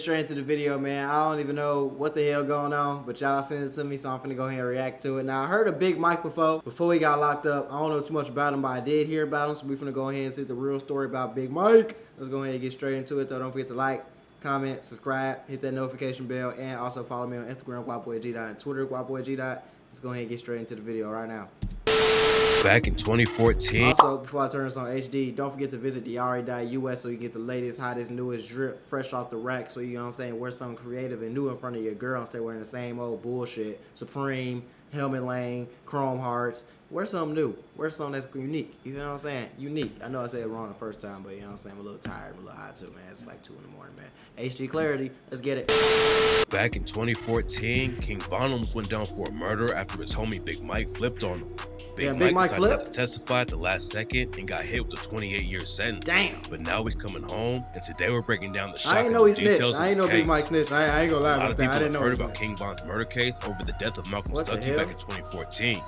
straight into the video, man. I don't even know what the hell going on, but y'all sent it to me, so I'm finna go ahead and react to it. Now, I heard of Big Mike before he got locked up. I don't know too much about him, but I did hear about him, so we finna go ahead and see the real story about Big Mike. Let's go ahead and get straight into it, though. Don't forget to like, comment, subscribe, hit that notification bell, and also follow me on Instagram, guapboyg, and Twitter, guapboyg. Let's go ahead and get straight into the video right now. Back in 2014. Also, before I turn this on HD, don't forget to visit diari.us so you get the latest, hottest, newest drip fresh off the rack. So you know what I'm saying, wear something creative and new in front of your girl instead of wearing the same old bullshit. Supreme, Helmet Lane, Chrome Hearts. Wear something new. Wear something that's unique. You know what I'm saying? Unique. I know I said it wrong the first time, but you know what I'm saying? I'm a little tired. I'm a little hot too, man. It's like 2 in the morning, man. HD clarity. Let's get it. Back in 2014, King Von almost went down for a murder after his homie Big Mike flipped on him. Big Mike decided not flipped? to testify at the last second and got hit with a 28-year sentence. Damn. But now he's coming home, and today we're breaking down the I shocking ain't know he details snitched. I ain't know of the Big Mike case. snitched. I ain't gonna lie A lot about of that. people I didn't have know heard he about snitched. King Von's murder case over the death of Malcolm What the Stuckey hell? back in 2014,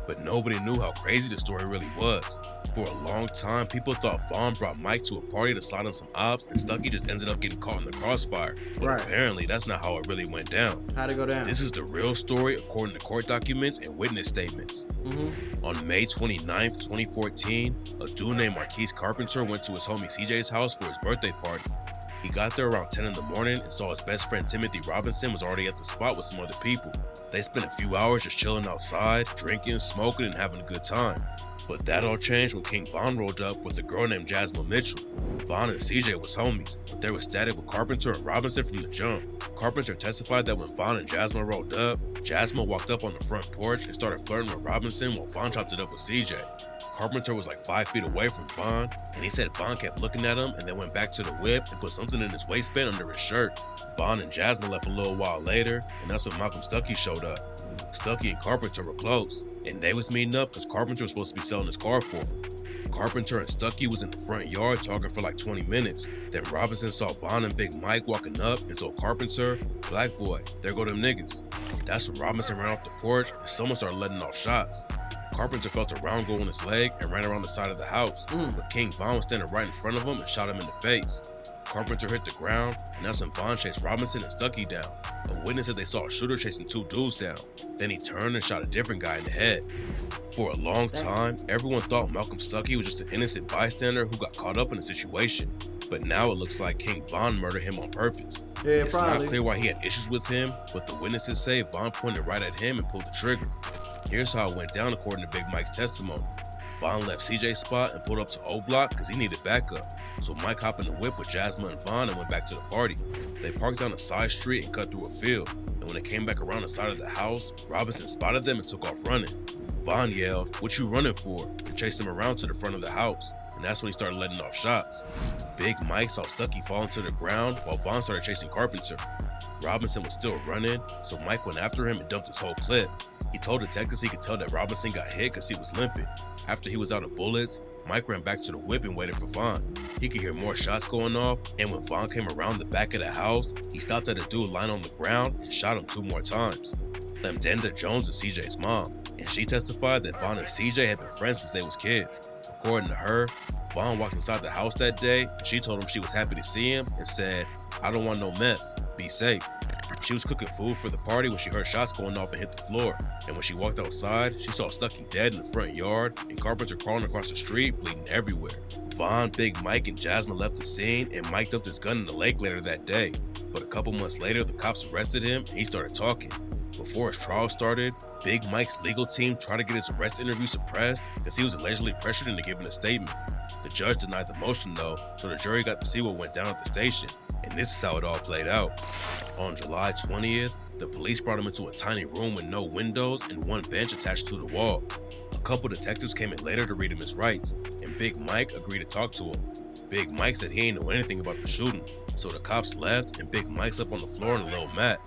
but nobody knew how crazy the story really was. For a long time, people thought Von brought Mike to a party to slide on some ops, and Stuckey just ended up getting caught in the crossfire. But Right. apparently, that's not how it really went down. How'd it go down? This is the real story according to court documents and witness statements. On May 29th, 2014, a dude named Marquise Carpenter went to his homie CJ's house for his birthday party. He got there around 10 in the morning and saw his best friend Timothy Robinson was already at the spot with some other people. They spent a few hours just chilling outside, drinking, smoking, and having a good time. But that all changed when King Von rolled up with a girl named Jasmine Mitchell. Von and CJ was homies, but there was static with Carpenter and Robinson from the jump. Carpenter testified that when Von and Jasmine rolled up, Jasmine walked up on the front porch and started flirting with Robinson while Von chopped it up with CJ. Carpenter was like 5 feet away from Von, and he said Von kept looking at him and then went back to the whip and put something in his waistband under his shirt. Von and Jasmine left a little while later, and that's when Malcolm Stuckey showed up. Stuckey and Carpenter were close, and they was meeting up because Carpenter was supposed to be selling his car for him. Carpenter and Stuckey was in the front yard talking for like 20 minutes. Then Robinson saw Von and Big Mike walking up and told Carpenter, "Black boy, there go them niggas." That's when Robinson ran off the porch and someone started letting off shots. Carpenter felt a round go in his leg and ran around the side of the house, but King Von was standing right in front of him and shot him in the face. Carpenter hit the ground, and that's when Von chased Robinson and Stuckey down. A witness said they saw a shooter chasing 2 dudes down. Then he turned and shot a different guy in the head. For a long time, everyone thought Malcolm Stuckey was just an innocent bystander who got caught up in the situation. But now it looks like King Von murdered him on purpose. Yeah, It's probably. not clear why he had issues with him, but the witnesses say Von pointed right at him and pulled the trigger. Here's how it went down according to Big Mike's testimony. Von left CJ's spot and pulled up to O Block because he needed backup. So Mike hopped in the whip with Jasmine and Von and went back to the party. They parked down a side street and cut through a field. And when they came back around the side of the house, Robinson spotted them and took off running. Von yelled, "What you running for?" and chased him around to the front of the house. And that's when he started letting off shots. Big Mike saw Stuckey falling to the ground while Von started chasing Carpenter. Robinson was still running, so Mike went after him and dumped his whole clip. He told detectives he could tell that Robinson got hit because he was limping. After he was out of bullets, Mike ran back to the whip and waited for Von. He could hear more shots going off, and when Von came around the back of the house, he stopped at a dude lying on the ground and shot him 2 more times. Lemdenda Jones is CJ's mom, and she testified that Von and CJ had been friends since they was kids. According to her, Von walked inside the house that day, and she told him she was happy to see him and said, "I don't want no mess, be safe." She was cooking food for the party when she heard shots going off and hit the floor. And when she walked outside, she saw Stuckey dead in the front yard and Carpenter crawling across the street, bleeding everywhere. Von, Big Mike, and Jasmine left the scene, and Mike dumped his gun in the lake later that day. But a couple months later, the cops arrested him and he started talking. Before his trial started, Big Mike's legal team tried to get his arrest interview suppressed because he was allegedly pressured into giving a statement. The judge denied the motion though, so the jury got to see what went down at the station. And this is how it all played out. On July 20th, the police brought him into a tiny room with no windows and 1 bench attached to the wall. A couple detectives came in later to read him his rights, and Big Mike agreed to talk to him. Big Mike said he ain't know anything about the shooting, so the cops left and Big Mike slept on the floor on a little mat.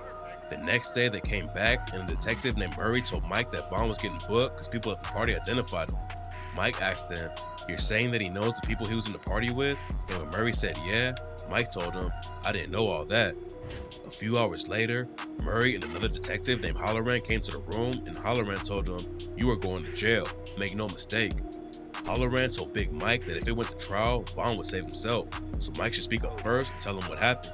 The next day they came back and a detective named Murray told Mike that Von was getting booked because people at the party identified him. Mike asked him, "You're saying that he knows the people he was in the party with?" And when Murray said yeah, Mike told him, "I didn't know all that." A few hours later, Murray and another detective named Holloran came to the room and Holloran told him, "You are going to jail, make no mistake." Holloran told Big Mike that if it went to trial, Von would save himself, so Mike should speak up first and tell him what happened.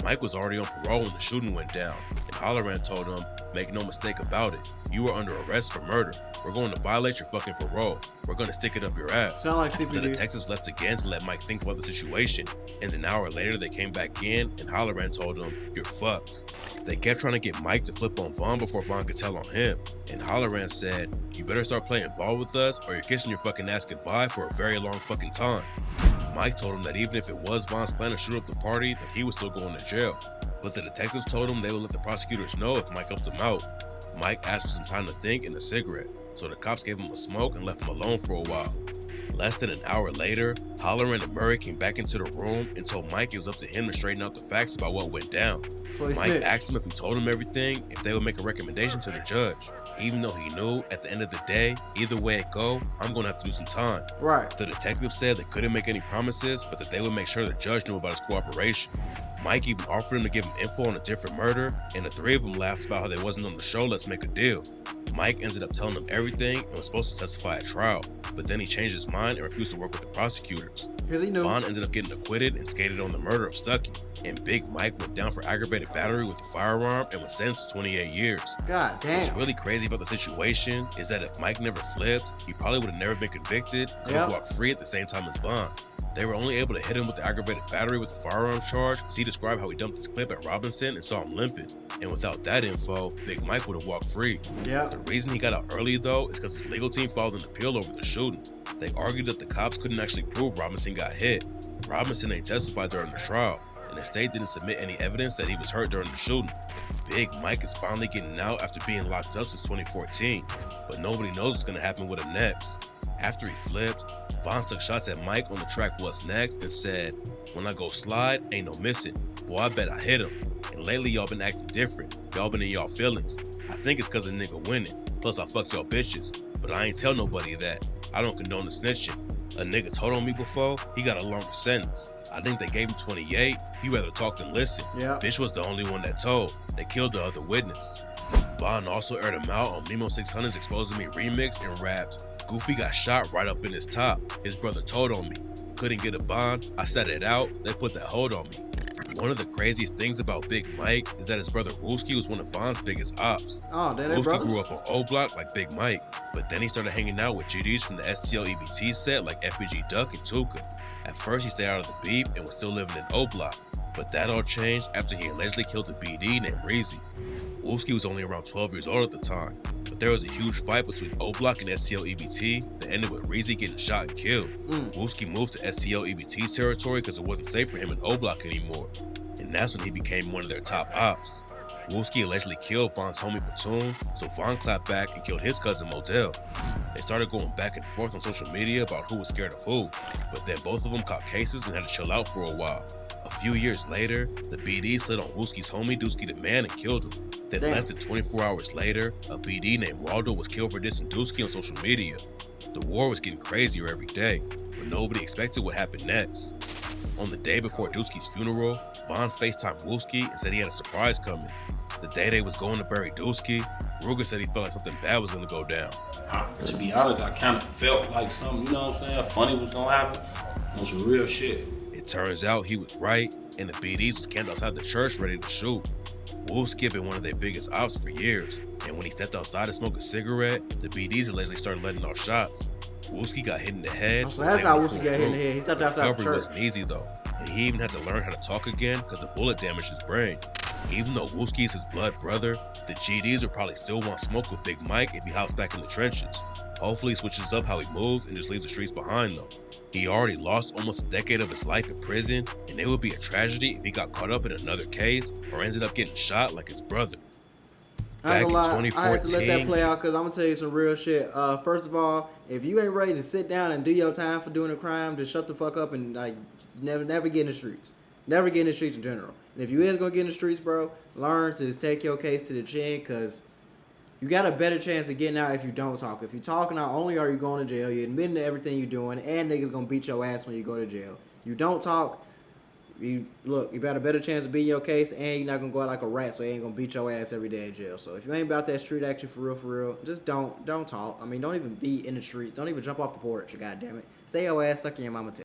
Mike was already on parole when the shooting went down, and Halloran told him, "Make no mistake about it, you are under arrest for murder. We're going to violate your fucking parole. We're going to stick it up your ass." Sound like The CPD. detectives left again to let Mike think about the situation, and an hour later they came back in and Halloran told him, "You're fucked." They kept trying to get Mike to flip on Vaughn before Vaughn could tell on him, and Halloran said, "You better start playing ball with us or you're kissing your fucking ass goodbye for a very long fucking time." Mike told him that even if it was Vaughn's plan to shoot up the party, that he was still going to jail. But the detectives told him they would let the prosecutors know if Mike helped him out. Mike asked for some time to think and a cigarette, so the cops gave him a smoke and left him alone for a while. Less than an hour later, Halloran and Murray came back into the room and told Mike it was up to him to straighten out the facts about what went down. So he Mike snitched. asked him if he told him everything, if they would make a recommendation to the judge. Even though he knew, at the end of the day, either way it go, I'm gonna have to do some time. Right. The detective said they couldn't make any promises, but that they would make sure the judge knew about his cooperation. Mike even offered him to give him info on a different murder, and the three of them laughed about how they wasn't on the show Let's Make a Deal. Mike ended up telling them everything and was supposed to testify at trial, but then he changed his mind and refused to work with the prosecutors. Because he knew. Vaughn ended up getting acquitted and skated on the murder of Stuckey, and Big Mike went down for aggravated battery with a firearm and was sentenced to 28 years. God What's damn. really crazy about the situation is that if Mike never flipped, he probably would have never been convicted, could have Yep. walked free at the same time as Vaughn. They were only able to hit him with the aggravated battery with the firearm charge, because he described how he dumped his clip at Robinson and saw him limping. And without that info, Big Mike would have walked free. Yeah. The reason he got out early though is because his legal team filed an appeal over the shooting. They argued that the cops couldn't actually prove Robinson got hit. Robinson ain't testified during the trial, and the state didn't submit any evidence that he was hurt during the shooting. Big Mike is finally getting out after being locked up since 2014, but nobody knows what's gonna happen with him next. After he flipped, Vaughn took shots at Mike on the track What's Next and said, "When I go slide, ain't no missing. Boy, I bet I hit him. And lately y'all been acting different. Y'all been in y'all feelings. I think it's cause a nigga winning. Plus I fucked y'all bitches. But I ain't tell nobody that. I don't condone the snitching. A nigga told on me before, he got a longer sentence. I think they gave him 28. He rather talk than listen. Yeah. Bitch was the only one that told. They killed the other witness." Vaughn also aired him out on Mimo 600's Exposing Me remix and rapped, "Goofy got shot right up in his top. His brother told on me. Couldn't get a bond. I sat it out. They put that hold on me." One of the craziest things about Big Mike is that his brother Wooski was one of Vaughn's biggest ops. Oh, they're Wooski brothers? grew up on O Block like Big Mike, but then he started hanging out with GDs from the STL EBT set like FBG Duck and Tuka. At first he stayed out of the beef and was still living in O Block, but that all changed after he allegedly killed a BD named Reezy. Wooski was only around 12 years old at the time, but there was a huge fight between O Block and STL EBT that ended with Reezy getting shot and killed. Wooski moved to STL EBT's territory because it wasn't safe for him in O Block anymore, and that's when he became one of their top ops. Wooski allegedly killed Vaughn's homie Platoon, so Vaughn clapped back and killed his cousin Modell. They started going back and forth on social media about who was scared of who, but then both of them caught cases and had to chill out for a while. A few years later, the BD slid on Wooski's homie Dusky the Man and killed him. Then Damn. less than 24 hours later, a BD named Waldo was killed for dissing Dusky on social media. The war was getting crazier every day, but nobody expected what happened next. On the day before Dusky's funeral, Vaughn FaceTimed Wooski and said he had a surprise coming. The day they was going to bury Dusky, Ruger said he felt like something bad was gonna go down. To be honest, I kind of felt like something, you know what I'm saying, funny was gonna happen. On some real shit. It turns out he was right, and the BDs was camped outside the church ready to shoot. Wooski had been one of their biggest ops for years, and when he stepped outside to smoke a cigarette, the BDs allegedly started letting off shots. Wooski got hit in the head. Oh, so that's how and Wooski got hit in the head. He stepped outside the Recovery church. wasn't easy though, and he even had to learn how to talk again because the bullet damaged his brain. Even though Wooski's his blood brother, the GDs will probably still want smoke with Big Mike if he hops back in the trenches. Hopefully he switches up how he moves and just leaves the streets behind though. He already lost almost a decade of his life in prison, and it would be a tragedy if he got caught up in another case or ended up getting shot like his brother. I ain't Back gonna in lie, I had to let that 2014, play out because I'm gonna tell you some real shit. First of all, if you ain't ready to sit down and do your time for doing a crime, just shut the fuck up and like never get in the streets. Never get in the streets in general. And if you is gonna get in the streets, bro, learn to just take your case to the chin because you got a better chance of getting out if you don't talk. If you talk, not only are you going to jail, you're admitting to everything you're doing, and niggas gonna beat your ass when you go to jail. You don't talk, you got a better chance of beating your case, and you're not gonna go out like a rat, so they ain't gonna beat your ass every day in jail. So if you ain't about that street action for real, just don't talk. I mean, don't even be in the streets. Don't even jump off the porch. God damn it, stay your ass sucking your mama tail.